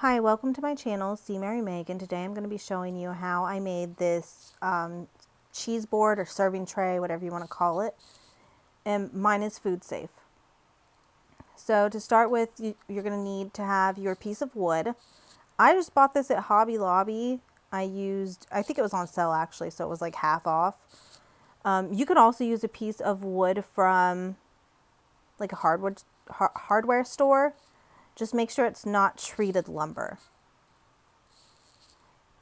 Hi, welcome to my channel, See Mary Meg, and today I'm going to be showing you how I made this cheese board or serving tray, whatever you want to call it, and mine is food safe. So to start with, you're going to need to have your piece of wood. I just bought this at Hobby Lobby. I think it was on sale actually, so it was like half off. You could also use a piece of wood from like a hardware store. Just make sure it's not treated lumber.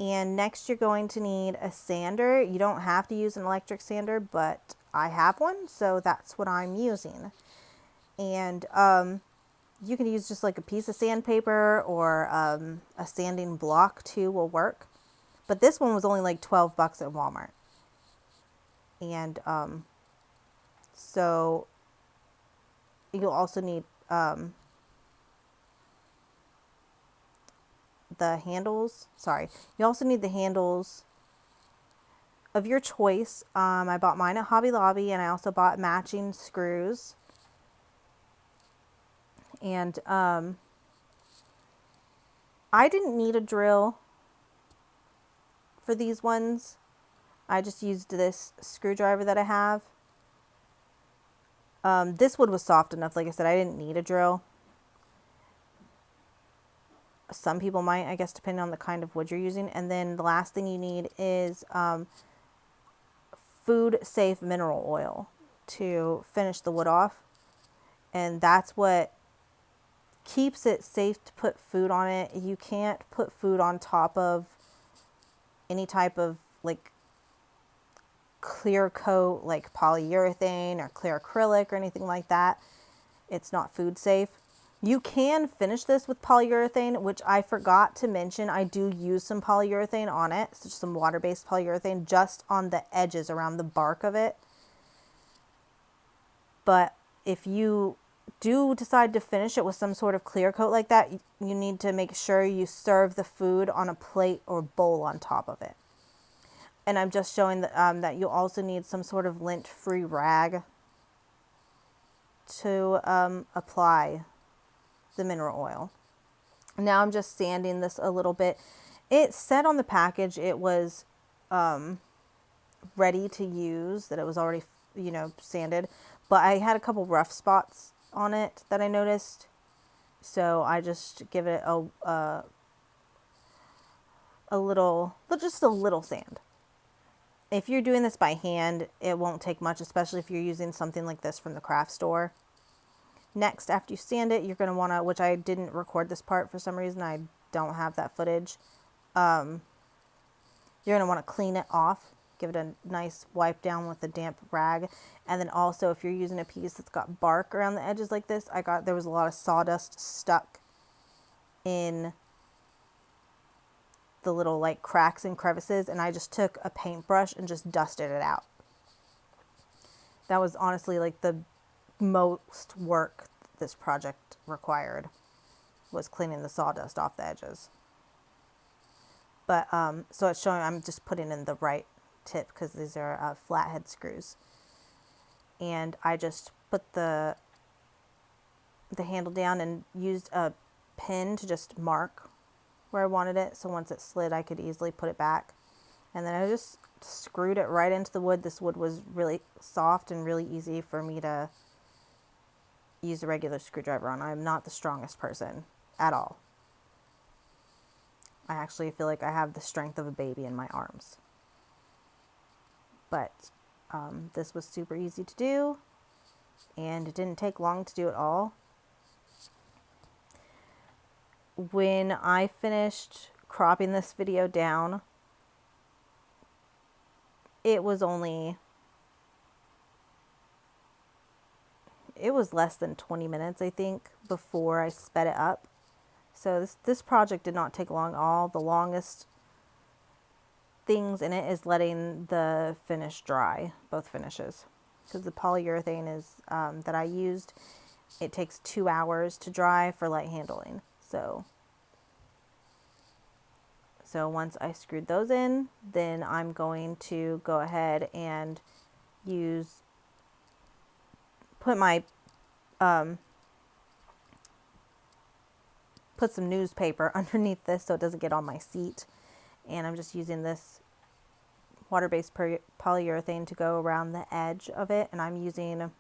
And next you're going to need a sander. You don't have to use an electric sander, but I have one, so that's what I'm using. And you can use just like a piece of sandpaper or a sanding block too will work. But this one was only like 12 bucks at Walmart. And so you'll also need the handles. You also need the handles of your choice. I bought mine at Hobby Lobby, and I also bought matching screws. And I didn't need a drill for these ones. I just used this screwdriver that I have. This wood was soft enough. Like I said, I didn't need a drill. Some people might, I guess, depending on the kind of wood you're using. And then the last thing you need is food safe mineral oil to finish the wood off. And that's what keeps it safe to put food on it. You can't put food on top of any type of like clear coat, like polyurethane or clear acrylic or anything like that. It's not food safe. You can finish this with polyurethane, which I forgot to mention. I do use some polyurethane on it, so some water-based polyurethane just on the edges around the bark of it. But if you do decide to finish it with some sort of clear coat like that, you need to make sure you serve the food on a plate or bowl on top of it. And I'm just showing that you'll also need some sort of lint-free rag to apply the mineral oil. Now I'm just sanding this a little bit. It said on the package it was ready to use, that it was already, sanded, but I had a couple rough spots on it that I noticed, so I just give it a little sand. If you're doing this by hand, it won't take much, especially if you're using something like this from the craft store. Next, after you sand it, you're going to want to, which I didn't record this part for some reason, I don't have that footage. You're going to want to clean it off, give it a nice wipe down with a damp rag. And then also, if you're using a piece that's got bark around the edges like this, there was a lot of sawdust stuck in the little like cracks and crevices, and I just took a paintbrush and just dusted it out. That was honestly like the most work this project required, was cleaning the sawdust off the edges. But so it's showing I'm just putting in the right tip because these are flathead screws. And I just put the handle down and used a pin to just mark where I wanted it, so once it slid I could easily put it back. And then I just screwed it right into the wood. This wood was really soft and really easy for me to use a regular screwdriver on. I'm not the strongest person at all. I actually feel like I have the strength of a baby in my arms. But this was super easy to do, and it didn't take long to do it all. When I finished cropping this video down, it was less than 20 minutes, I think, before I sped it up. So this project did not take long at all. The longest things in it is letting the finish dry, both finishes. Because the polyurethane is that I used, it takes 2 hours to dry for light handling. So once I screwed those in, then I'm going to go ahead and put some newspaper underneath this so it doesn't get on my seat. And I'm just using this water-based polyurethane to go around the edge of it. And I'm using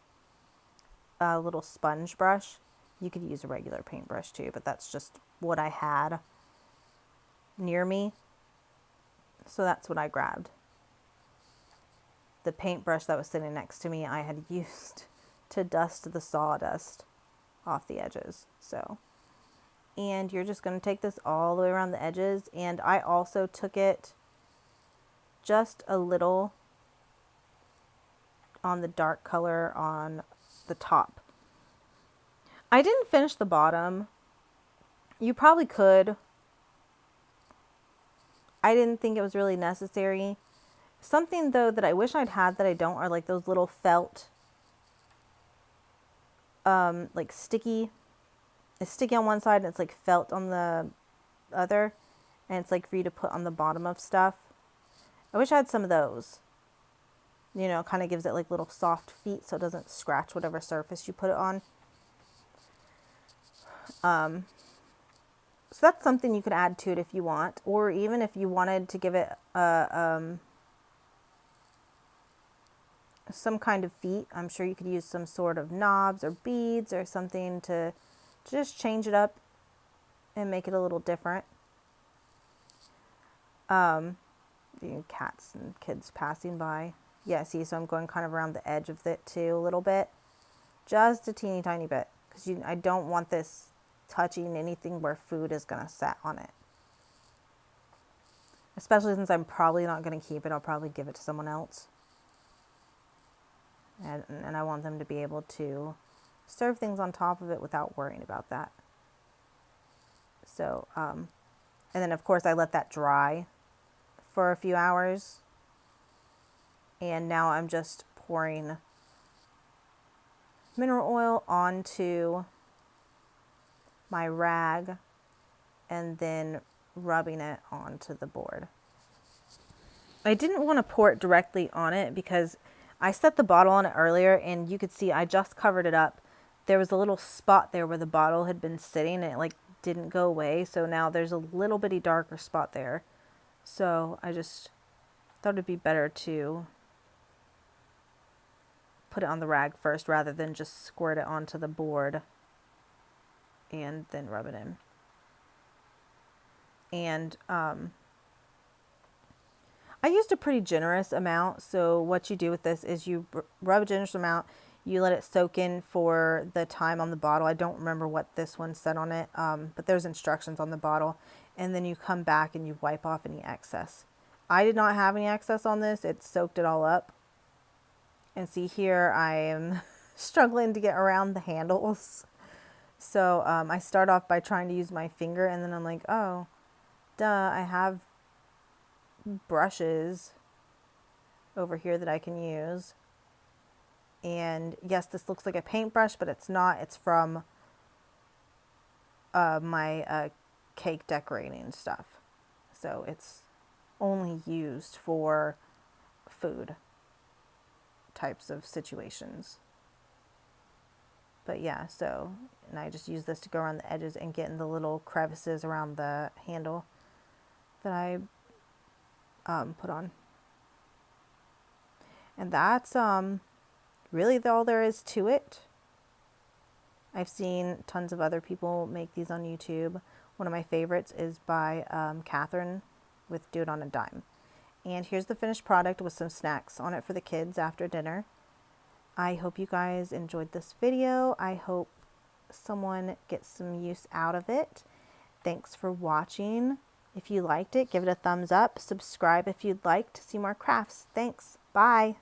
a little sponge brush. You could use a regular paintbrush too, but that's just what I had near me. So that's what I grabbed. The paintbrush that was sitting next to me, I had used to dust the sawdust off the edges. So, and you're just going to take this all the way around the edges. And I also took it just a little on the dark color on the top. I didn't finish the bottom. You probably could. I didn't think it was really necessary. Something though that I wish I'd had that I don't are like those little felt, like sticky. It's sticky on one side and it's like felt on the other. And it's like for you to put on the bottom of stuff. I wish I had some of those. You know, kind of gives it like little soft feet so it doesn't scratch whatever surface you put it on. So that's something you could add to it if you want, or even if you wanted to give it some kind of feet. I'm sure you could use some sort of knobs or beads or something to just change it up and make it a little different. Cats and kids passing by. Yeah, see, so I'm going kind of around the edge of it too a little bit. Just a teeny tiny bit. Because I don't want this touching anything where food is going to set on it. Especially since I'm probably not going to keep it. I'll probably give it to someone else. And I want them to be able to serve things on top of it without worrying about that. So, and then of course I let that dry for a few hours. And now I'm just pouring mineral oil onto my rag and then rubbing it onto the board. I didn't want to pour it directly on it because I set the bottle on it earlier and you could see I just covered it up. There was a little spot there where the bottle had been sitting and it like didn't go away. So now there's a little bitty darker spot there. So I just thought it'd be better to put it on the rag first rather than just squirt it onto the board and then rub it in. And I used a pretty generous amount. So what you do with this is you rub a generous amount, you let it soak in for the time on the bottle. I don't remember what this one said on it, but there's instructions on the bottle. And then you come back and you wipe off any excess. I did not have any excess on this. It soaked it all up. And see here, I am struggling to get around the handles. So I start off by trying to use my finger and then I'm like, oh, duh, I have brushes over here that I can use. And yes, this looks like a paintbrush, but it's not. It's from my cake decorating stuff. So it's only used for food types of situations. But yeah, so, and I just use this to go around the edges and get in the little crevices around the handle that I put on. And that's really all there is to it. I've seen tons of other people make these on YouTube. One of my favorites is by Catherine with Do It on a Dime. And here's the finished product with some snacks on it for the kids after dinner. I hope you guys enjoyed this video. I hope someone gets some use out of it. Thanks for watching. If you liked it, give it a thumbs up. Subscribe if you'd like to see more crafts. Thanks. Bye.